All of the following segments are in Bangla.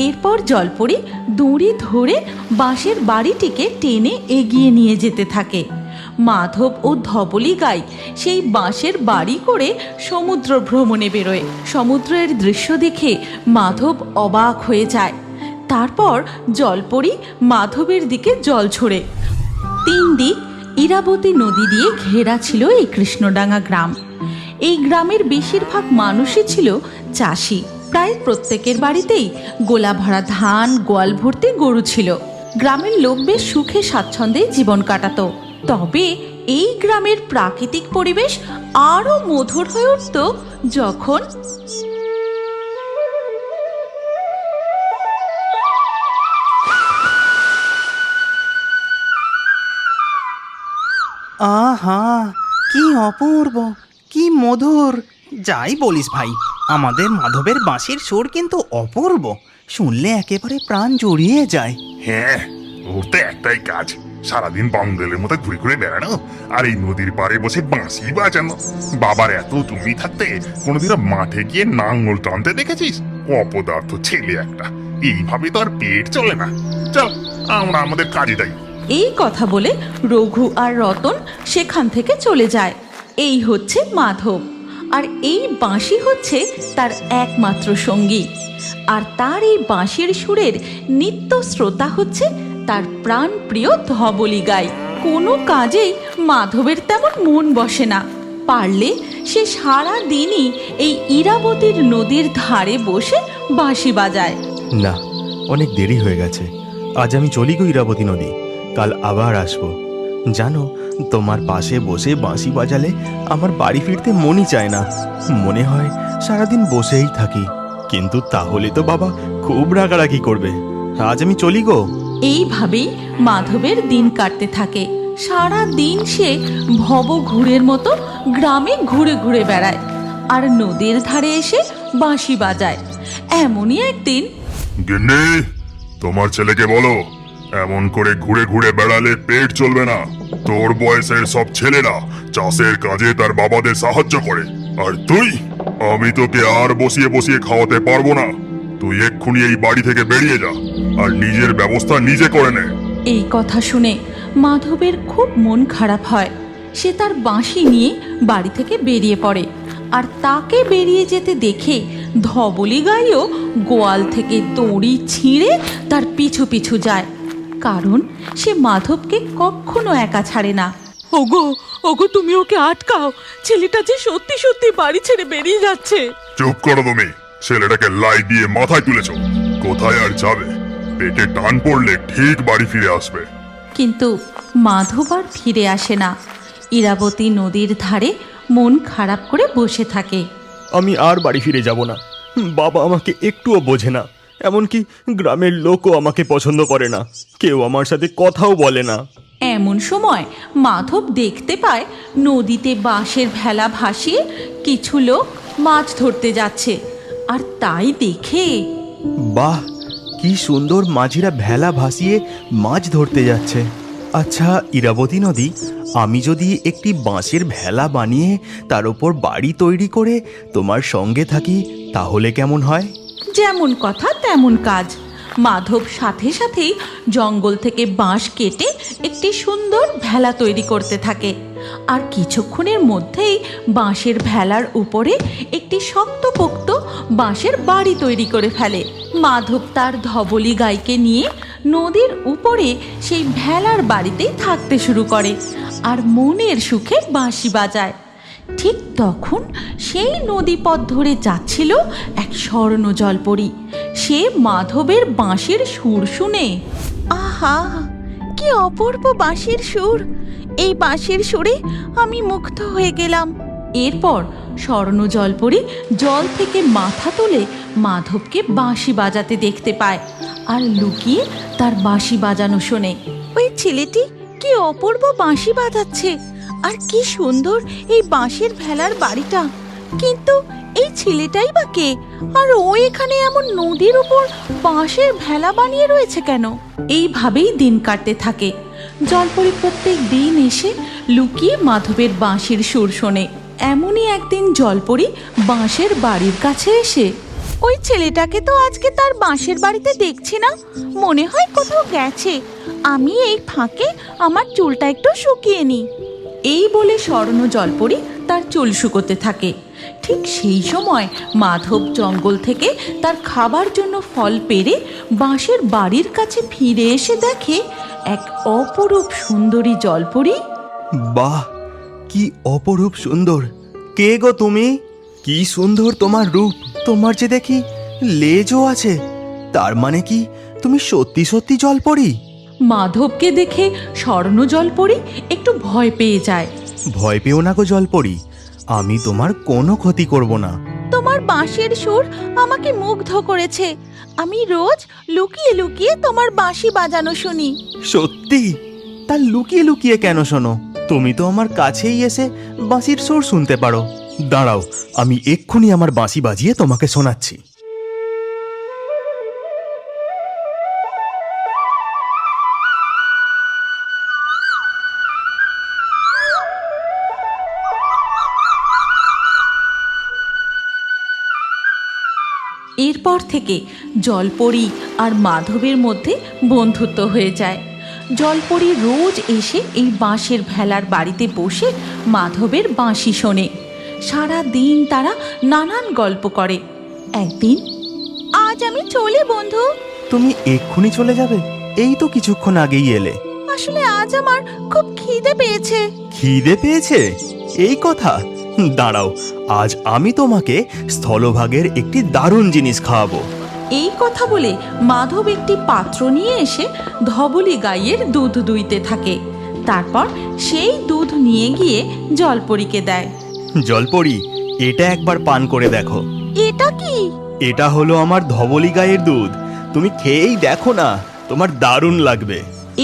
এরপর জলপরি দড়ি ধরে বাঁশের বাড়িটিকে টেনে এগিয়ে নিয়ে যেতে থাকে। মাধব ও ধবলি গাই সেই বাঁশের বাড়ি করে সমুদ্র ভ্রমণে বেরোয়। সমুদ্রের দৃশ্য দেখে মাধব অবাক হয়ে যায়। তারপর জলপরি মাধবের দিকে জল ছোড়ে। 3 দিক ইরাবতী নদী দিয়ে ঘেরা ছিল এই কৃষ্ণডাঙ্গা গ্রাম। এই গ্রামের বেশিরভাগ মানুষই ছিল চাষি। প্রায় প্রত্যেকের বাড়িতেই গোলা ভরা ধান, গোয়াল ভর্তি গরু ছিল। গ্রামের লোক বেশ সুখে স্বাচ্ছন্দ্যে জীবন কাটাতো। তবে এই গ্রামের প্রাকৃতিক পরিবেশ আরো মধুর হয়ে উঠত যখন আহা, কি অপূর্ব, কি মধুর। যাই বলিস ভাই, আমাদের মাধবের বাঁশির সুর কিন্তু অপূর্ব। শুনলে একেবারে প্রাণ জড়িয়ে যায়। হ্যাঁ, ওর তো একটাই কাজ, সারাদিন বাংলাদেশের মতো ঘুরে ঘুরে বেড়ানো আর এই নদীর পাড়ে বসে বাঁশি বাজানো। বাবার এত জমি থাকতে কোনোদিনও মাঠে গিয়ে নাঙ্গল টানতে দেখেছিস? অপদার্থ ছেলে একটা, এইভাবে তো আর পেট চলে না। চল আমরা আমাদের কাজে যাই। এই কথা বলে রঘু আর রতন সেখান থেকে চলে যায়। এই হচ্ছে মাধব, আর এই বাঁশি হচ্ছে তার একমাত্র সঙ্গী। আর তার এই বাঁশির সুরের নিত্য শ্রোতা হচ্ছে তার প্রাণ প্রিয় ধবলি গাই। কোনো কাজেই মাধবের তেমন মন বসে না। পারলে সে সারা দিনই এই ইরাবতীর নদীর ধারে বসে বাঁশি বাজায়। না, অনেক দেরি হয়ে গেছে। আজ আমি চলি গো ইরাবতী নদী, কাল আবার আসবো। জানো, তোমার পাশে বসে বাঁশি বাজালে আমার বাড়ি ফিরতে মনই চায় না। মনে হয় সারাদিন বসেই থাকি। কিন্তু তাহলে তো বাবা খুব রাগারাগি করবে। আজ আমি চলি গো। এইভাবেই মাধবের দিন কাটতে থাকে। সারা দিন সে ভবঘুরের মতো গ্রামে ঘুরে ঘুরে বেড়ায় আর নদীর ধারে এসে বাঁশি বাজায়। এমনই একদিন, গিন্নি, তোমার ছেলেকে বলো, এমন করে ঘুরে ঘুরে বেড়ালে পেট চলবে না। তোর বয়সের সব ছেলেরা চাষের কাজে তার বাবাদের সাহায্য করে, আর তুই? আমি তোকে আর বসিয়ে বসিয়ে খাওয়াতে পারবো না। তুই এক্ষুনি এই বাড়ি থেকে বেরিয়ে যা আর নিজের ব্যবস্থা নিজে করে নে। এই কথা শুনে মাধবের খুব মন খারাপ হয়। সে তার বাঁশি নিয়ে বাড়ি থেকে বেরিয়ে পড়ে। আর তাকে বেরিয়ে যেতে দেখে ধবলি গাইও গোয়াল থেকে দড়ি ছিঁড়ে তার পিছু পিছু যায়। কারণ সে মাধবকে কখনো একা ছাড়ে না। ওগো ওগো, তুমি ওকে আটকাও, ছেলেটা যে সত্যি সত্যি বাড়ি ছেড়ে বেরিয়ে যাচ্ছে। চুপ করো তুমি, ছেলেটাকে লাই দিয়ে মাথায় তুলেছ। কোথায় আর যাবে? পেটে টান পড়লে ঠিক বাড়ি ফিরে আসবে। কিন্তু মাধব আর ফিরে আসে না। ইরাবতী নদীর ধারে মন খারাপ করে বসে থাকে। আমি আর বাড়ি ফিরে যাব না। বাবা আমাকে একটুও বোঝে না, এমনকি গ্রামের লোকও আমাকে পছন্দ করে না। কেউ আমার সাথে কথাও বলে না। এমন সময় মাধব দেখতে পায় নদীতে বাঁশের ভেলা ভাসিয়ে কিছু লোক মাছ ধরতে যাচ্ছে। আর তাই দেখে, বাহ, কি সুন্দর মাঝিরা ভেলা ভাসিয়ে মাছ ধরতে যাচ্ছে। আচ্ছা ইরাবতী নদী, আমি যদি একটি বাঁশের ভেলা বানিয়ে তার উপর বাড়ি তৈরি করে তোমার সঙ্গে থাকি, তাহলে কেমন হয়? যেমন কথা তেমন কাজ। মাধব সাথে সাথেই জঙ্গল থেকে বাঁশ কেটে একটি সুন্দর ভেলা তৈরি করতে থাকে। আর কিছুক্ষণের মধ্যেই বাঁশের ভেলার উপরে একটি শক্তপোক্ত বাঁশের বাড়ি তৈরি করে ফেলে। মাধব তার ধবলি গাইকে নিয়ে নদীর উপরে সেই ভেলার বাড়িতেই থাকতে শুরু করে আর মনের সুখে বাঁশি বাজায়। ঠিক তখন সেই নদীপথ ধরে যাচ্ছিল এক স্বর্ণ জলপরি। সে মাধবের বাঁশির সুর শুনে, আহা, কি অপূর্ব বাঁশির সুর! এই বাঁশির সুরে আমি মুগ্ধ হয়ে গেলাম। এরপর স্বর্ণ জলপরি জল থেকে মাথা তুলে মাধবকে বাঁশি বাজাতে দেখতে পায় আর লুকিয়ে তার বাঁশি বাজানো শোনে। ওই ছেলেটি কি অপূর্ব বাঁশি বাজাচ্ছে, আর কি সুন্দর এই বাঁশের ভেলার বাড়িটা। কিন্তু এই ছেলেটাই বা কে, আর ও এখানে এমন নদীর উপর বাঁশের ভেলা বানিয়ে রয়েছে কেন? এইভাবেই দিন কাটতে থাকে। জলপরি প্রত্যেক দিন এসে লুকিয়ে মাধবের বাঁশির সুর শোনে। এমনই একদিন জলপরি বাঁশের বাড়ির কাছে এসে, ওই ছেলেটাকে তো আজকে তার বাঁশের বাড়িতে দেখছি না, মনে হয় কোথাও গেছে। আমি এই ফাঁকে আমার চুলটা একটু শুকিয়ে নিই। এই বলে স্বর্ণ জলপরি তার চুল শুকোতে থাকে। ঠিক সেই সময় মাধব জঙ্গল থেকে তার খাবার জন্য ফল পেড়ে বাঁশের বাড়ির কাছে ফিরে এসে দেখে এক অপরূপ সুন্দরী জলপরি। বাহ, কি অপরূপ সুন্দর! কে গো তুমি? কি সুন্দর তোমার রূপ! তোমার যে দেখি লেজও আছে, তার মানে কি তুমি সত্যি সত্যি জলপরি? মাধবকে দেখে স্বর্ণ জলপরি একটু ভয় পেয়ে যায়। ভয় পেও না গো জলপরি, আমি তোমার কোনো ক্ষতি করব না। তোমার বাঁশির সুর আমাকে মুগ্ধ করেছে। আমি রোজ লুকিয়ে লুকিয়ে তোমার বাঁশি বাজানো শুনি। সত্যি? তা লুকিয়ে লুকিয়ে কেন শোনো? তুমি তো আমার কাছেই এসে বাঁশির সুর শুনতে পারো। দাঁড়াও, আমি এক্ষুনি আমার বাঁশি বাজিয়ে তোমাকে শোনাচ্ছি। এরপর থেকে জলপরি আর মাধবের মধ্যে বন্ধুত্ব হয়ে যায়। জলপরি রোজ এসে এই বাঁশের ভেলার বাড়িতে বসে মাধবের বাঁশি শোনে। সারা দিন তারা নানান গল্প করে। একদিন, আজ আমি চলে বন্ধু। তুমি এক্ষুনি চলে যাবে? এই তো কিছুক্ষণ আগেই এলে। আসলে আজ আমার খুব খিদে পেয়েছে। খিদে পেয়েছে? এই কথা? দাঁড়াও, আজ আমি তোমাকে স্থলভাগের একটি দারুণ জিনিস খাওয়াবো। এই কথা বলে মাধব একটি পাত্র নিয়ে এসে ধবলি গাইয়ের দুধ দুইতে থাকে। তারপর সেই দুধ নিয়ে গিয়ে জলপরীকে দেয়। জলপরি, এটা একবার পান করে দেখো। এটা কি? এটা হলো আমার ধবলি গায়ের দুধ। তুমি খেয়েই দেখো না, তোমার দারুণ লাগবে।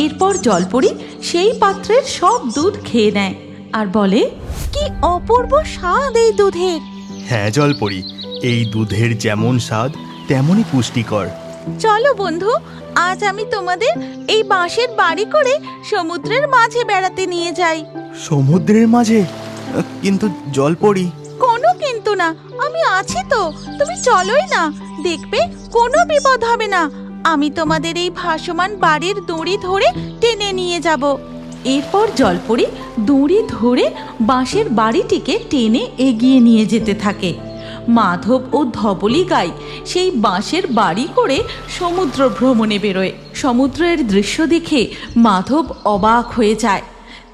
এরপর জলপরি সেই পাত্রের সব দুধ খেয়ে নেয় আর বলে, কি অপূর্ব স্বাদ এই দুধের। হ্যাঁ জলপরি, এই দুধের যেমন স্বাদ তেমনই পুষ্টিকর। চলো বন্ধু, আজ আমি তোমাদের এই বাঁশের বাড়ি করে সমুদ্রের মাঝে বেড়াতে নিয়ে যাই। সমুদ্রের মাঝে? কিন্তু জলপরি। কোনো কিন্তু না, আমি আছি তো, তুমি চলোই না, দেখবে কোনো বিপদ হবে না। আমি তোমাদের এই ভাসমান বাড়ির দড়ি ধরে টেনে নিয়ে যাব। এরপর জলপরি দড়ি ধরে বাঁশের বাড়িটিকে টেনে এগিয়ে নিয়ে যেতে থাকে। মাধব ও ধবলি গাই সেই বাঁশের বাড়ি করে সমুদ্র ভ্রমণে বেরোয়। সমুদ্রের দৃশ্য দেখে মাধব অবাক হয়ে যায়।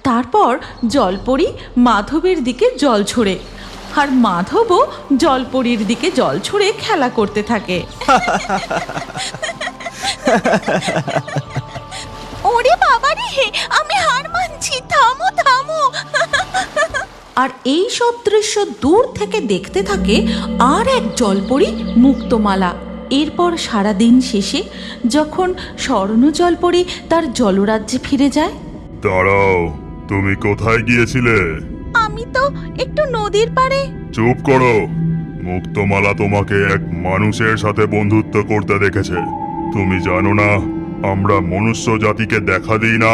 তারপর জলপরি মাধবের দিকে জল ছুড়ে, আর মাধবও জলপরির দিকে জল ছুঁড়ে খেলা করতে থাকে। ওরে বাবা রে, আমি হার মানছি, থামো থামো। আর এই সব দৃশ্য দূর থেকে দেখতে থাকে আর এক জলপরি মুক্তমালা। এরপর সারাদিন শেষে যখন স্বর্ণ জলপরি তার জলরাজ্যে ফিরে যায়। দাঁড়াও, তুমি কোথায় গিয়েছিলে? আমি তো একটু নদীর পাড়ে। চুপ করো। মুক্তমালা তোমাকে এক মানুষের সাথে বন্ধুত্ব করতে দেখেছে। তুমি জানো না আমরা মনুষ্য জাতিকে দেখা দিই না?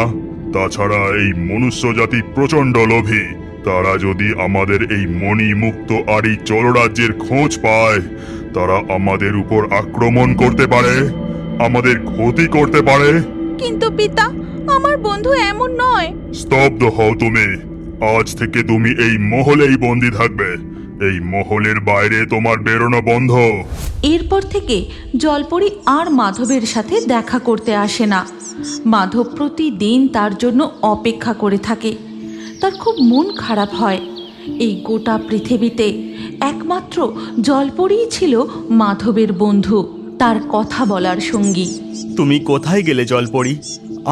তাছাড়া এই মনুষ্য জাতি প্রচন্ড লোভী। তারা যদি আমাদের এই মণিমুক্ত আর এই জলরাজ্যের খোঁজ পায়, তারা আমাদের উপর আক্রমণ করতে পারে, আমাদের ক্ষতি করতে পারে। কিন্তু পিতা, আমার বন্ধু এমন নয়। স্তব্ধ হও তুমি। আজ থেকে তুমি এই মহলেই বন্দী থাকবে। এই মহলের বাইরে তোমার বেরোনো বন্ধ। এরপর থেকে জলপরি আর মাধবের সাথে দেখা করতে আসে না। মাধব প্রতিদিন তার জন্য অপেক্ষা করে থাকে। তার খুব মন খারাপ হয়। এই গোটা পৃথিবীতে একমাত্র জলপরিই ছিল মাধবের বন্ধু, তার কথা বলার সঙ্গী। তুমি কোথায় গেলে জলপরি?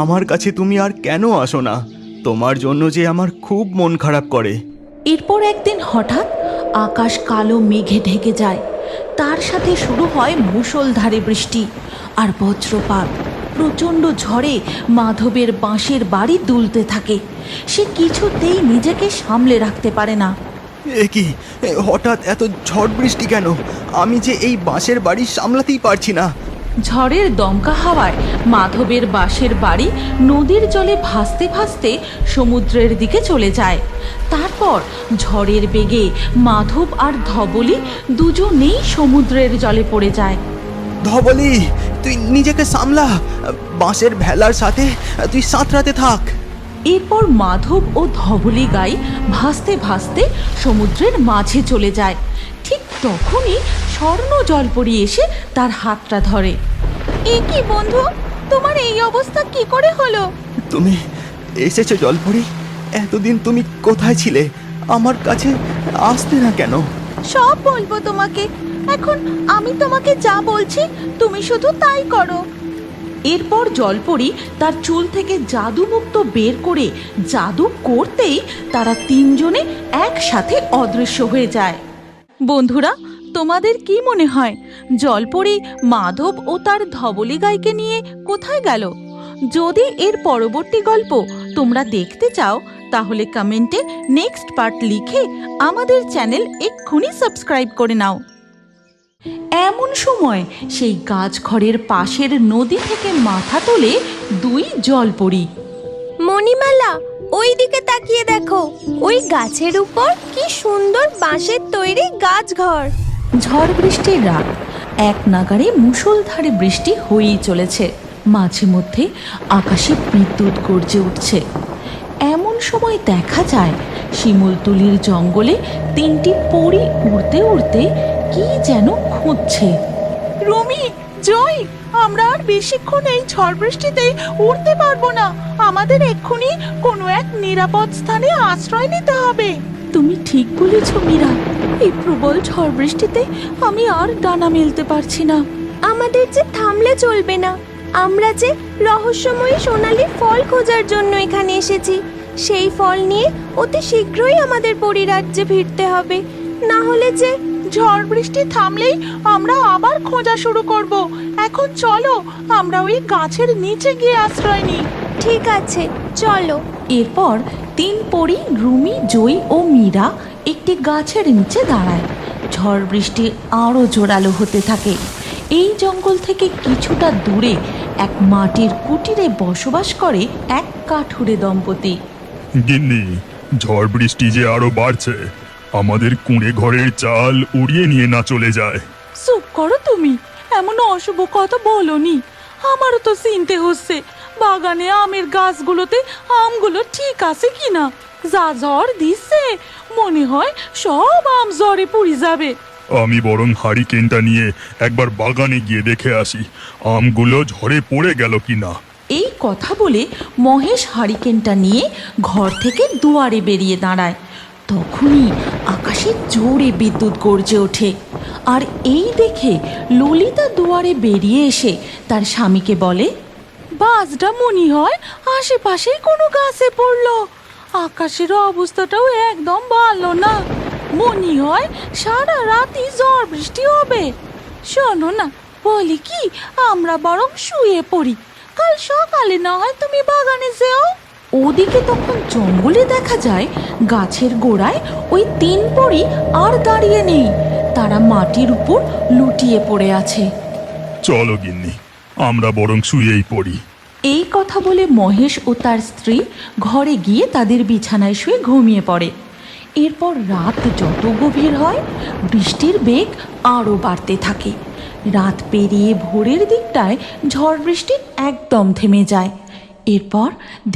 আমার কাছে তুমি আর কেন আসো না? তোমার জন্য যে আমার খুব মন খারাপ করে। এরপর একদিন হঠাৎ আকাশ কালো মেঘে ঢেকে যায়। তার সাথে শুরু হয় মুষলধারে বৃষ্টি আর বজ্রপাত। প্রচণ্ড ঝড়ে মাধবের বাঁশের বাড়ি দুলতে থাকে। সে কিছুতেই নিজেকে সামলে রাখতে পারে না। এ কি, হঠাৎ এত ঝড় বৃষ্টি কেন? আমি যে এই বাঁশের বাড়ি সামলাতেই পারছি না। ঝড়ের দমকা হাওয়ায় মাধবের বাঁশের বাড়ি নদীর জলে ভাসতে ভাসতে সমুদ্রের দিকে চলে যায়। তারপর ঝড়ের বেগে মাধব আর ধবলি দুজনেই সমুদ্রের জলে পড়ে যায়। ধবলি, তুই নিজেকে সামলা, বাঁশের ভেলার সাথে তুই সাঁতরাতে থাক। এরপর মাধব ও ধবলি গাই ভাসতে ভাসতে সমুদ্রের মাঝে চলে যায়। ঠিক তখনই স্বর্ণ জলপরি এসে তার হাতটা ধরে। এ কি বন্ধু, তোমার এই অবস্থা কি করে হলো? তুমি এসেছো জলপরি? এতদিন তুমি কোথায় ছিলে? আমার কাছে আসতে না কেন? সব বলবো তোমাকে। এখন আমি তোমাকে যা বলছি তুমি শুধু তাই করো। এরপর জলপরি তার চুল থেকে জাদু মুক্ত বের করে জাদু করতেই তারা তিনজনে একসাথে অদৃশ্য হয়ে যায়। বন্ধুরা, তোমাদের কি মনে হয় জলপরি মাধব ও তার ধবলি গাইকে নিয়ে কোথায় গেল? যদি এর পরবর্তী গল্প তোমরা দেখতে চাও তাহলে কমেন্টে নেক্সট পার্ট লিখে আমাদের চ্যানেল এক্ষুনি সাবস্ক্রাইব করে নাও। এমন সময় সেই গাছঘরের পাশের নদী থেকে মাথা তোলে দুই জলপরি। মণিমালা, ওই দিকে তাকিয়ে দেখো, ওই গাছের উপর কি সুন্দর বাঁশের তৈরি গাছঘর। ঝড় বৃষ্টির রাত, এক নাগাড়ে মুষলধারে বৃষ্টি হয়েই চলেছে। মাঝে মধ্যে আকাশে বিদ্যুৎ গর্জে উঠছে। এমন সময় দেখা যায় শিমুলতলির জঙ্গলে তিনটি পরী উড়তে উড়তে কি যেন খুঁজছে। রুমি, জয়, আমরা আর বেশিক্ষণ এই ঝড় বৃষ্টিতে উড়তে পারবো না। আমাদের এক্ষুনি কোনো এক নিরাপদ স্থানে আশ্রয় নিতে হবে। তুমি ঠিক বলেছ মীরা, এই প্রবল ঝড় বৃষ্টিতে আমি আর ডানা মেলতে পারছি না। আমাদের যে থামলে চলবে না। আমরা যে রহস্যময়ী সোনালী ফল খোঁজার জন্য এখানে এসেছি, সেই ফল নিয়ে অতি শীঘ্রই আমাদের পরিরাজ্যে ফিরতে হবে। না হলে যে ঝড় বৃষ্টি থামলেই আমরা আবার খোঁজা শুরু করব। এখন চলো আমরা ওই গাছের নিচে গিয়ে আশ্রয় নিই। ঠিক আছে, চলো। এরপর তিন পরী রুমি, জয় ও মীরা একটি গাছের নিচে দাঁড়ায়। ঝড় বৃষ্টি আরও জোরালো হতে থাকে। এই জঙ্গল থেকে কিছুটা দূরে এক মাটির কুটিরে বসবাস করে এক কাঠুরে দম্পতি। গিন্নি, ঝড় বৃষ্টি যে আরো বাড়ছে, আমাদের কুঁড়ে ঘরের চাল উড়িয়ে নিয়ে না চলে যায়। চুপ করো তুমি, এমন অশুভ কথা বলনি। আমারও তো চিনতে হচ্ছে বাগানে আমের গাছগুলোতে আমগুলো ঠিক আছে কিনা। যা ঝড় দিচ্ছে মনে হয় সব আম ঝড়ে পুড়ে যাবে। আমি বরং হারিকেনটা নিয়ে একবার বাগানে গিয়ে দেখে আসি আমগুলো ঝড়ে পড়ে গেল কিনা। এই কথা বলে মহেশ হারিকেনটা নিয়ে ঘর থেকে দুয়ারে বেরিয়ে দাঁড়ায়। তখনই আকাশে জোরে বিদ্যুৎ গর্জে ওঠে। আর এই দেখে ললিতা দুয়ারে বেরিয়ে এসে তার স্বামীকে বলে, বাজটা মনে হয় আশেপাশেই কোনো গাছে পড়লো। আকাশের অবস্থাটাও একদম ভালো না। মনে হয় সারা রাতই ঝড় বৃষ্টি হবে। শোনো না, বলি কি, আমরা বরং শুয়ে পড়ি। কাল সকালে না হয় তুমি বাগানে যেও। ওদিকে তখন জঙ্গলে দেখা যায় গাছের গোড়ায় ওই তিন পরী আর দাঁড়িয়ে নেই। তারা মাটির উপর লুটিয়ে পড়ে আছে। চলো গিন্নি, আমরা বরং শুয়েই পড়ি। এই কথা বলে মহেশ ও তার স্ত্রী ঘরে গিয়ে তাদের বিছানায় শুয়ে ঘুমিয়ে পড়ে। এরপর রাত যত গভীর হয় বৃষ্টির বেগ আরও বাড়তে থাকে। রাত পেরিয়ে ভোরের দিকটায় ঝড় বৃষ্টি একদম থেমে যায়। এরপর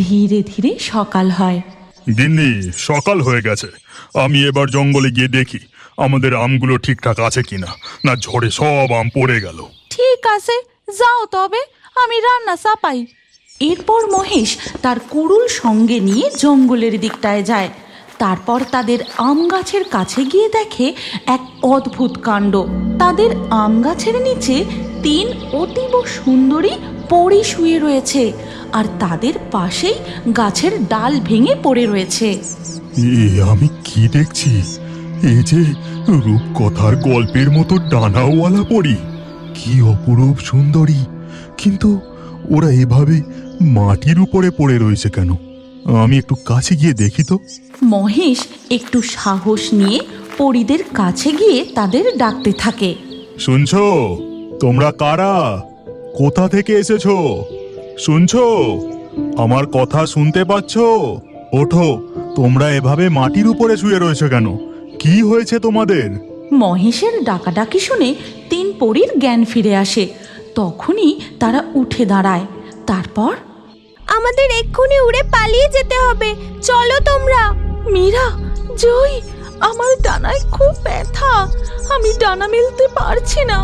ধীরে ধীরে সকাল হয়। গিন্নি, সকাল হয়ে গেছে। আমি এবার জঙ্গলে গিয়ে দেখি আমাদের আমগুলো ঠিকঠাক আছে কিনা, না ঝড়ে সব আম পড়ে গেল। ঠিক আছে, যাও তবে, আমি রান্না চাপাই। এরপর মহেশ তার কুড়ুল সঙ্গে নিয়ে জঙ্গলের দিকটায় যায়। তারপর তাদের আম গাছের কাছে গিয়ে দেখে এক অদ্ভুত কাণ্ড। তাদের আম গাছের নিচে তিন অতীব সুন্দরী পরী শুয়ে রয়েছে, আর তাদের পাশেই গাছের ডাল ভেঙে পড়ে রয়েছে। আমি কি দেখছি? এই যে রূপকথার গল্পের মতো ডানাওয়ালা পরি, কি অপরূপ সুন্দরী! কিন্তু ওরা এভাবে মাটির উপরে পড়ে রয়েছে কেন? আমি একটু কাছে গিয়ে দেখি তো। মহেশ একটু সাহস নিয়ে পরীদের কাছে গিয়ে তাদের ডাকতে থাকে। শুনছো? তোমরা কারা? কোথা থেকে এসেছো? শুনছো? আমার কথা শুনতে পাচ্ছো? ওঠো, তোমরা এভাবে মাটির উপরে শুয়ে রয়েছো কেন? কি হয়েছে তোমাদের? মহেশের ডাকাডাকি শুনে তিন পরীর জ্ঞান ফিরে আসে। তখনই তারা উঠে দাঁড়ায়। তারপর আমাদের এক্ষুনি উড়ে পালিয়ে যেতে হবে, চলো তোমরা। মীরা, জয়, আমার ডানায় খুব ব্যথা, আমি ডানা মেলতে পারছি না।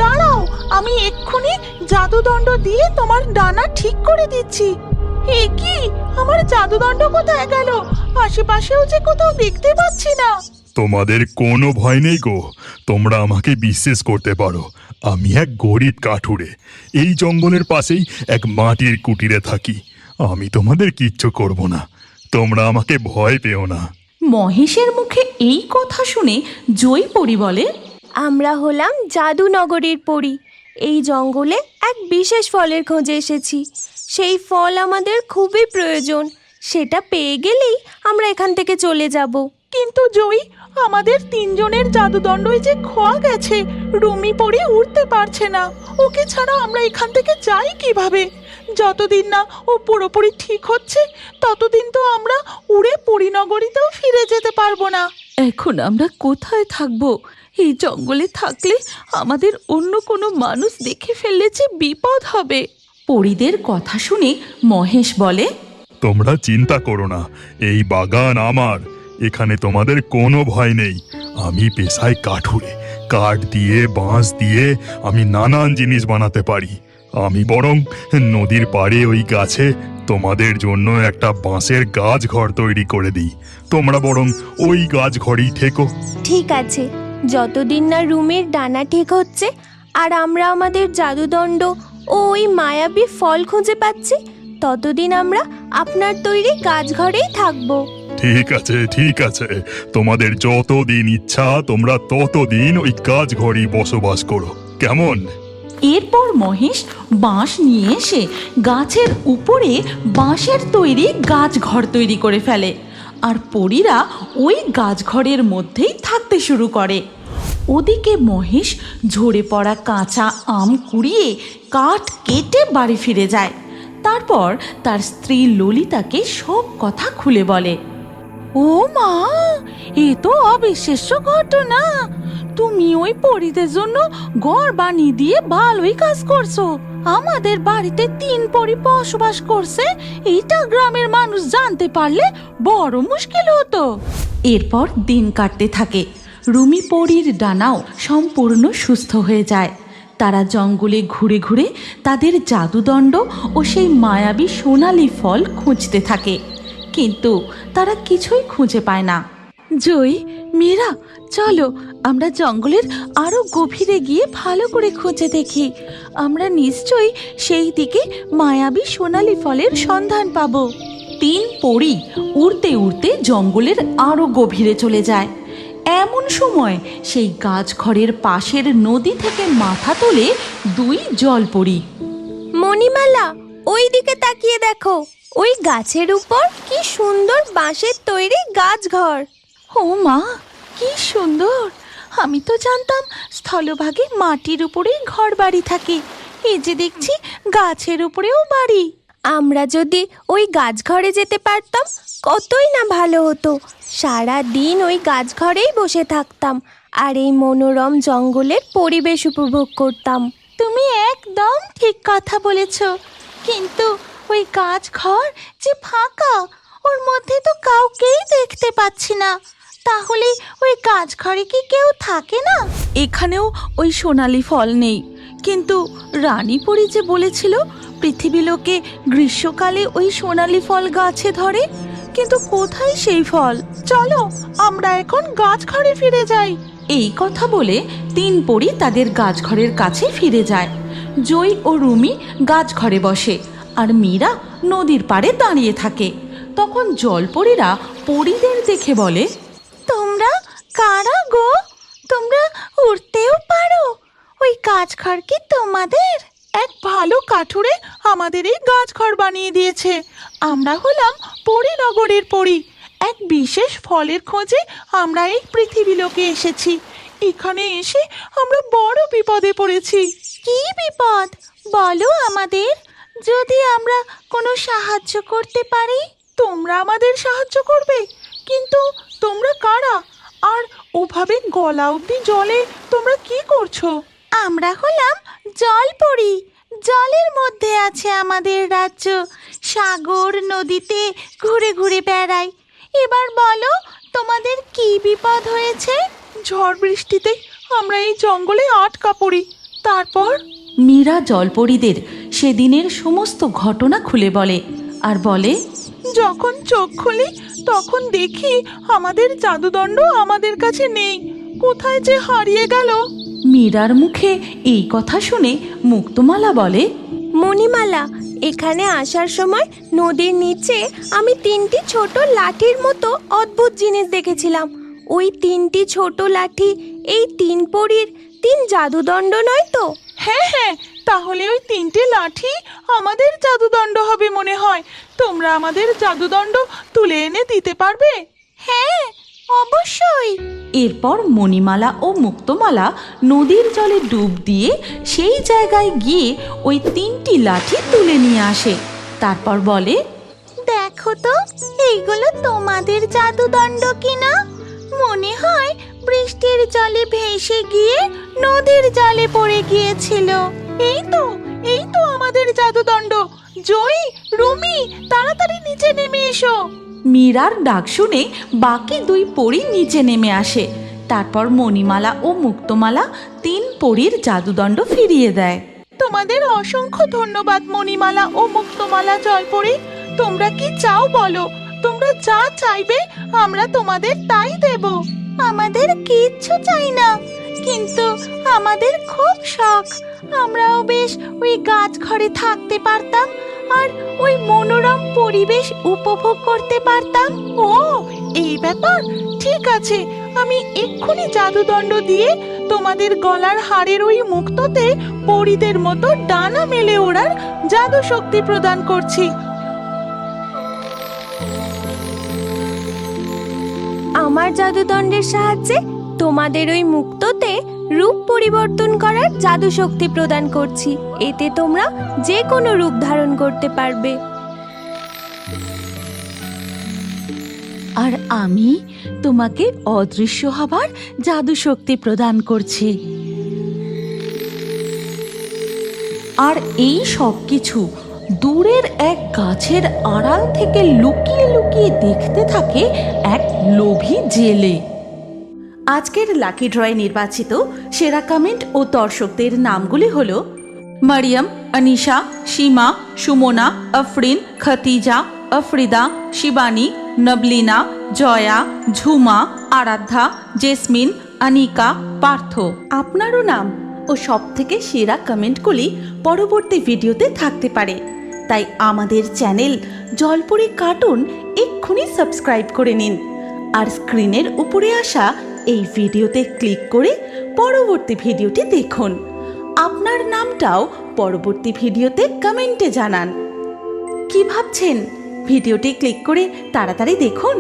দাঁড়াও, আমি এক্ষুনি জাদুদণ্ড দিয়ে তোমার ডানা ঠিক করে দিচ্ছি। এ কি, আমার জাদুদণ্ড কোথায় গেল? আশেপাশেও যে কোথাও দেখতে পাচ্ছি না। তোমাদের কোনো ভয় নেই গো, তোমরা আমাকে বিশ্বাস করতে পারো। আমি এক গরিব কাঠুরে, এই জঙ্গলের পাশেই এক মাটির কুটিরে থাকি। আমি তোমাদের কিচ্ছু করব না, তোমরা আমাকে ভয় পেও না। মহেশের মুখে এই কথা শুনে জয় পরী বলে, আমরা হলাম জাদুনগরীর পরী। এই জঙ্গলে এক বিশেষ ফলের খোঁজে এসেছি। সেই ফল আমাদের খুবই প্রয়োজন, সেটা পেয়ে গেলেই আমরা এখান থেকে চলে যাব। কিন্তু জয়, আমাদের তিনজনের জাদুদণ্ডই যে খোয়া গেছে, রুমি পড়ে উঠতে পারছে না। ওকে ছাড়া আমরা এখান থেকে যাই কিভাবে? যতদিন না ও পুরোপুরি ঠিক হচ্ছে ততদিন তো আমরা উড়ে পরিনগরীতেও ফিরে যেতে পারবো না। এখন আমরা কোথায় থাকবো? এই জঙ্গলে থাকলে আমাদের অন্য কোনো মানুষ দেখে ফেললে যে বিপদ হবে। পরীদের কথা শুনে মহেশ বলে, তোমরা চিন্তা করো না, এই বাগান আমার, এখানে তোমাদের কোনো ভয় নেই। আমি পেশায় কাঠুরে, কাঠ দিয়ে বাঁশ দিয়ে আমি নানান জিনিস বানাতে পারি। আমি বরং নদীর পাড়ে ওই গাছে তোমাদের জন্য একটা বাঁশের গাছ ঘর তৈরি করে দিই। তোমরা বরং ওই গাছ ঘরেই থেকো। ঠিক আছে, যতদিন না রুমির ডানা ঠিক হচ্ছে আর আমরা আমাদের জাদুদণ্ড ও ওই মায়াবী ফল খুঁজে পাচ্ছি, ততদিন আমরা আপনার তৈরি গাছ ঘরেই থাকবো। ঠিক আছে, ঠিক আছে, তোমাদের যতদিন ইচ্ছা তোমরা ততদিন ওই গাছ ঘরেই বসবাস করো, কেমন? এরপর মহেশ বাঁশ নিয়ে এসে গাছের উপরে বাঁশের তৈরি গাছ ঘর তৈরি করে ফেলে। আর পরীরা ওই গাছ ঘরের মধ্যেই থাকতে শুরু করে। ওদিকে মহেশ ঝরে পড়া কাঁচা আম কুড়িয়ে কাঠ কেটে বাড়ি ফিরে যায়। তারপর তার স্ত্রী ললিতাকে সব কথা খুলে বলে। ও মা, এ তো অবিশ্বাস্য ঘটনা। তুমি ওই পরীদের জন্য ঘর বানিয়ে দিয়ে ভালোই কাজ করছো। আমাদের বাড়িতে তিন পরী বসবাস করছে, এইটা গ্রামের মানুষ জানতে পারলে বড় মুশকিল হতো। এরপর দিন কাটতে থাকে। রুমি পরীর ডানাও সম্পূর্ণ সুস্থ হয়ে যায়। তারা জঙ্গলে ঘুরে ঘুরে তাদের জাদুদণ্ড ও সেই মায়াবী সোনালি ফল খুঁজতে থাকে, কিন্তু তারা কিছুই খুঁজে পায় না। জয়, মীরা, চলো আমরা জঙ্গলের আরো গভীরে গিয়ে ভালো করে খুঁজে দেখি। আমরা নিশ্চয়ই সেই দিকে মায়াবী সোনালি ফলের সন্ধান পাবো। তিন পরী উড়তে উড়তে জঙ্গলের আরো গভীরে চলে যায়। এমন সময় সেই গাছ ঘরের পাশের নদী থেকে মাথা তোলে দুই জলপরী। মণিমালা, ওই দিকে তাকিয়ে দেখো, ওই গাছের উপর কি সুন্দর বাঁশের তৈরি গাছ ঘর। ও মা, কি সুন্দর! আমি তো জানতাম স্থলভাগে মাটির উপরেই ঘর বাড়ি থাকে, এই যে দেখছি গাছের উপরেও বাড়ি। আমরা যদি ওই গাছ ঘরে যেতে পারতাম কতই না ভালো হতো। সারা দিন ওই গাছ ঘরেই বসে থাকতাম আর এই মনোরম জঙ্গলের পরিবেশ উপভোগ করতাম। তুমি একদম ঠিক কথা বলেছ, কিন্তু ওই গাছ ঘর যে ফাঁকা, ওর মধ্যে তো কাউকেই দেখতে পাচ্ছি না। তাহলে ওই গাছ ঘরে কি কেউ থাকে না? এখানেও ওই সোনালি ফল নেই, কিন্তু রানীপরি যে বলেছিল পৃথিবীলোকে গ্রীষ্মকালে ওই সোনালি ফল গাছে ধরে, কিন্তু কোথায় সেই ফল? চলো আমরা এখন গাছ ঘরে ফিরে যাই। এই কথা বলে তিন পরী তাদের গাছ ঘরের কাছে ফিরে যায়। জয় ও রুমি গাছ ঘরে বসে আর মীরা নদীর পাড়ে দাঁড়িয়ে থাকে। তখন জলপরীরা পরীদের দেখে বলে, তোমরা কারা গো? তোমরা উড়তেও পারো? ওই গাছ ঘর কি তোমাদের? এক ভালো কাঠুরে আমাদের এই গাছ ঘর বানিয়ে দিয়েছে। আমরা হলাম পরীনগরের পরী। এক বিশেষ ফলের খোঁজে আমরা এই পৃথিবীলোকে এসেছি। এখানে এসে আমরা বড় বিপদে পড়েছি। কি বিপদ বলো আমাদের, যদি আমরা কোনো সাহায্য করতে পারি। তোমরা আমাদের সাহায্য করবে, কিন্তু তোমরা কারা? আর ওভাবে গলা অবধি জলে তোমরা কি করছো? আমরা হলাম জলপরী। জলের মধ্যে আছে আমাদের রাজ্য, সাগর নদীতে ঘুরে ঘুরে বেড়াই। এবার বলো তোমাদের কি বিপদ হয়েছে? ঝড় বৃষ্টিতে আমরা এই জঙ্গলে আটকা পড়ি। তারপর মীরা জলপরীদের সেদিনের সমস্ত ঘটনা খুলে বলে আর বলে, যখন চোখ খুলি তখন দেখি আমাদের জাদুদণ্ড আমাদের কাছে নেই, কোথায় যে হারিয়ে গেল। মীরার মুখে এই কথা শুনে মুক্তমালা বলে, মণিমালা, এখানে আসার সময় নদীর নিচে আমি 3টি ছোট লাঠির মতো অদ্ভুত জিনিস দেখেছিলাম। ওই 3টি ছোট লাঠি এই 3 পরীর 3 জাদুদণ্ড নয় তো? হ্যাঁ হ্যাঁ, তাহলে ওই 3টে লাঠি আমাদের জাদুদণ্ড হবে মনে হয়। তোমরা আমাদের জাদুদণ্ড তুলে এনে দিতে পারবে? হ্যাঁ, অবশ্যই। এরপর মণিমালা ও মুক্তমালা নদীর জলে ডুব দিয়ে সেই জায়গায় গিয়ে ওই 3টি লাঠি তুলে নিয়ে আসে। তারপর বলে, দেখো তো এইগুলো তোমাদের জাদুদণ্ড কিনা। মনে হয় বৃষ্টির জলে ভেসে গিয়ে নদীর জলে পড়ে গিয়েছিল। এই তো আমাদের জাদুদণ্ড। জয়ী, রুমি, তাড়াতাড়ি নিচে নেমে এসো। মীরার ডাক শুনে বাকি 2 পরী নিচে নেমে আসে। তারপর মণিমালা ও মুক্তমালা 3 পরীর জাদুদণ্ড ফিরিয়ে দেয়। তোমাদের অসংখ্য ধন্যবাদ মণিমালা ও মুক্তমালা জলপরী। তোমরা কি চাও বলো? তোমরা যা চাইবে আমরা তোমাদের তাই দেব। আমাদের কিচ্ছু চাই না, কিন্তু আমাদের খুব শখ। আমরাও বেশ ওই গাছ ঘরে থাকতে পারতাম আর ওই মনোরম পরিবেশ উপভোগ করতে পারতাম। ও, এই ব্যাপার? ঠিক আছে, আমি এক্ষুনি জাদুদণ্ড দিয়ে তোমাদের গলার হাড়ের ওই মুক্তোতে পরীদের মতো ডানা মেলে ওড়ার জাদু শক্তি প্রদান করছি। আমার জাদুদণ্ডের সাহায্যে তোমাদের ওই মুক্তোতে রূপ পরিবর্তন করার জাদু শক্তি প্রদান করছি। এতে তোমরা যে কোনো রূপ ধারণ করতে পারবে। আর আমি তোমাকে অদৃশ্য হবার জাদু শক্তি প্রদান করছি। আর এই সব কিছু দূরের এক গাছের আড়াল থেকে লুকিয়ে লুকিয়ে দেখতে থাকে এক লোভী জেলে। আজকের লাকি ড্রয়ে নির্বাচিত সেরা কমেন্ট ও দর্শকদের নামগুলি হলো মারিয়াম, আনিশা, সীমা, সুমনা, আফরিন, খতিজা, আফরিদা, শিবানী, নবলিনা, জয়া, ঝুমা, আরাধ্যা, জেসমিন, আনিকা, পার্থ। আপনারও নাম ও সব থেকে সেরা কমেন্টগুলি পরবর্তী ভিডিওতে থাকতে পারে, তাই আমাদের চ্যানেল জলপরি কার্টুন এক্ষুনি সাবস্ক্রাইব করে নিন আর স্ক্রিনের উপরে আসা এই ভিডিওতে ক্লিক করে পরবর্তী ভিডিওটি দেখুন। আপনার নামটাও পরবর্তী ভিডিওতে কমেন্টে জানান। কি ভাবছেন? ভিডিওটি ক্লিক করে তাড়াতাড়ি দেখুন।